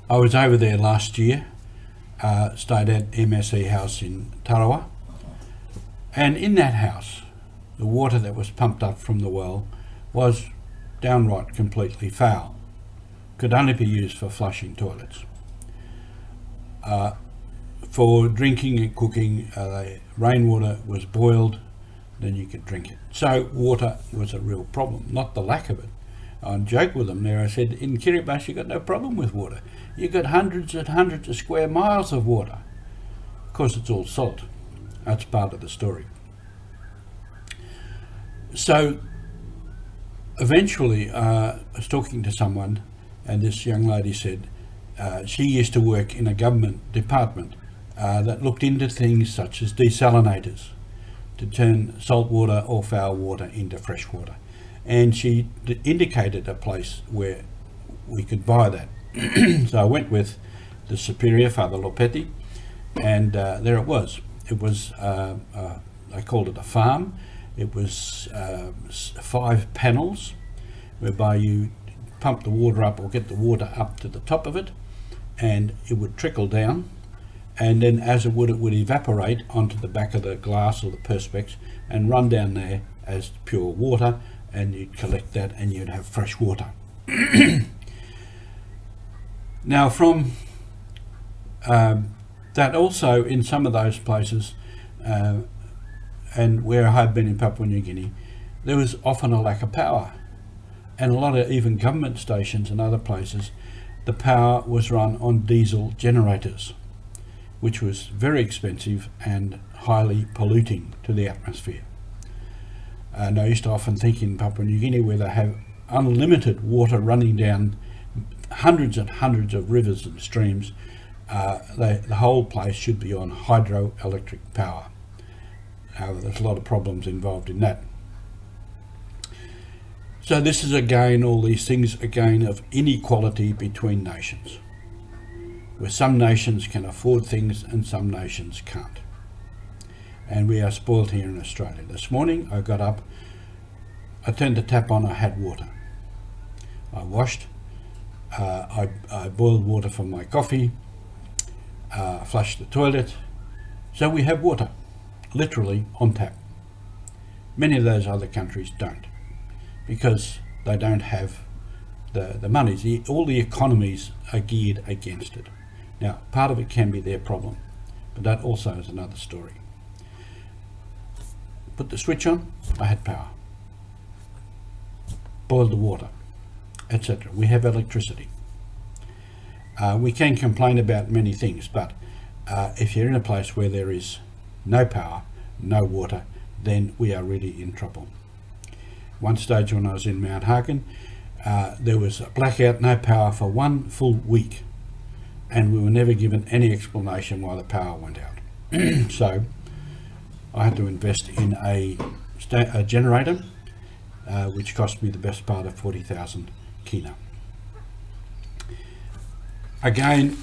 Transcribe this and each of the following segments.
I was over there last year, stayed at MSE House in Tarawa, and in that house, the water that was pumped up from the well was downright completely foul. Could only be used for flushing toilets. For drinking and cooking, rainwater was boiled, then you could drink it. So water was a real problem, not the lack of it. I joked with them there, I said, in Kiribati you got no problem with water. You got hundreds and hundreds of square miles of water. Of course it's all salt. That's part of the story. So eventually I was talking to someone, and this young lady said she used to work in a government department that looked into things such as desalinators to turn salt water or foul water into fresh water. And she indicated a place where we could buy that. So I went with the superior, Father Lopetti, and there it was. It was, I called it a farm. It was 5 panels whereby you pump the water up or get the water up to the top of it, and it would trickle down, and then as it would evaporate onto the back of the glass or the perspex and run down there as pure water, and you'd collect that and you'd have fresh water. Now from that also in some of those places, and where I had been in Papua New Guinea, there was often a lack of power, and a lot of even government stations and other places, the power was run on diesel generators, which was very expensive and highly polluting to the atmosphere. And I used to often think in Papua New Guinea, where they have unlimited water running down hundreds and hundreds of rivers and streams, the whole place should be on hydroelectric power. There's a lot of problems involved in that. So this is again, all these things again of inequality between nations, where some nations can afford things and some nations can't. And we are spoiled here in Australia. This morning I got up, I turned the tap on, I had water. I washed, I boiled water for my coffee, flushed the toilet. So we have water, literally on tap. Many of those other countries don't, because they don't have the money. All the economies are geared against it. Now, part of it can be their problem, but that also is another story. Put the switch on, I had power. Boiled the water, etc. We have electricity. We can complain about many things, but if you're in a place where there is no power, no water, then we are really in trouble. One stage when I was in Mount Hagen, there was a blackout, no power for 1 full week, and we were never given any explanation why the power went out. So I had to invest in a generator, which cost me the best part of 40,000 kina. Again,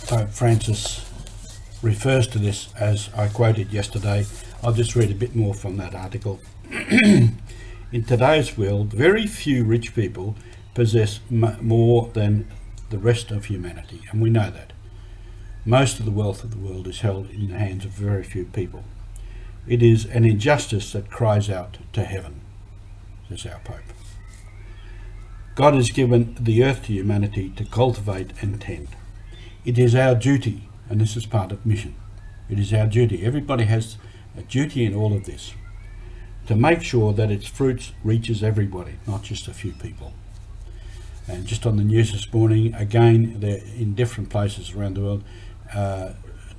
Pope Francis refers to this as I quoted yesterday. I'll just read a bit more from that article. In today's world, very few rich people possess more than the rest of humanity, and we know that. Most of the wealth of the world is held in the hands of very few people. It is an injustice that cries out to heaven, says our Pope. God has given the earth to humanity to cultivate and tend. It is our duty, and this is part of mission. It is our duty. Everybody has a duty in all of this, to make sure that its fruits reaches everybody, not just a few people. And just on the news this morning, again, they're in different places around the world,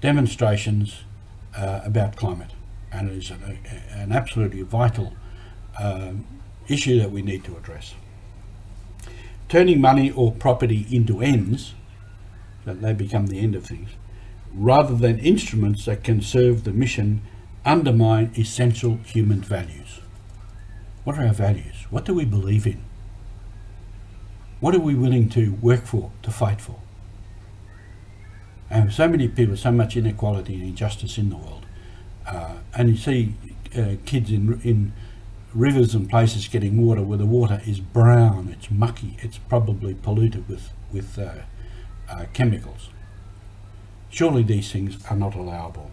demonstrations about climate. And it is an absolutely vital issue that we need to address. Turning money or property into ends, that they become the end of things, rather than instruments that can serve the mission, undermine essential human values. What are our values? What do we believe in? What are we willing to work for, to fight for? And so many people, so much inequality and injustice in the world. And you see kids in rivers and places getting water where the water is brown, it's mucky, it's probably polluted with chemicals. Surely these things are not allowable.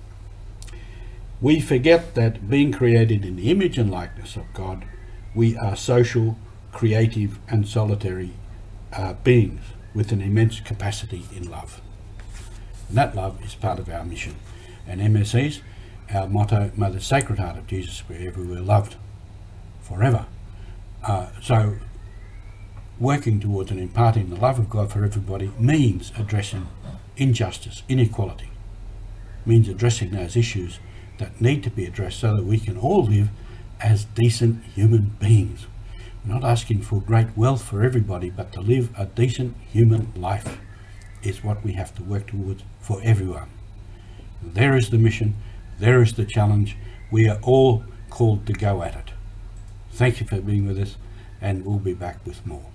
We forget that being created in the image and likeness of God, we are social, creative and solitary beings with an immense capacity in love. And that love is part of our mission. And MSEs, our motto, May the Sacred Heart of Jesus be everywhere loved forever. So working towards and imparting the love of God for everybody means addressing injustice, inequality, means addressing those issues that need to be addressed so that we can all live as decent human beings. We're not asking for great wealth for everybody, but to live a decent human life is what we have to work towards for everyone. There is the mission, there is the challenge. We are all called to go at it. Thank you for being with us, and we'll be back with more.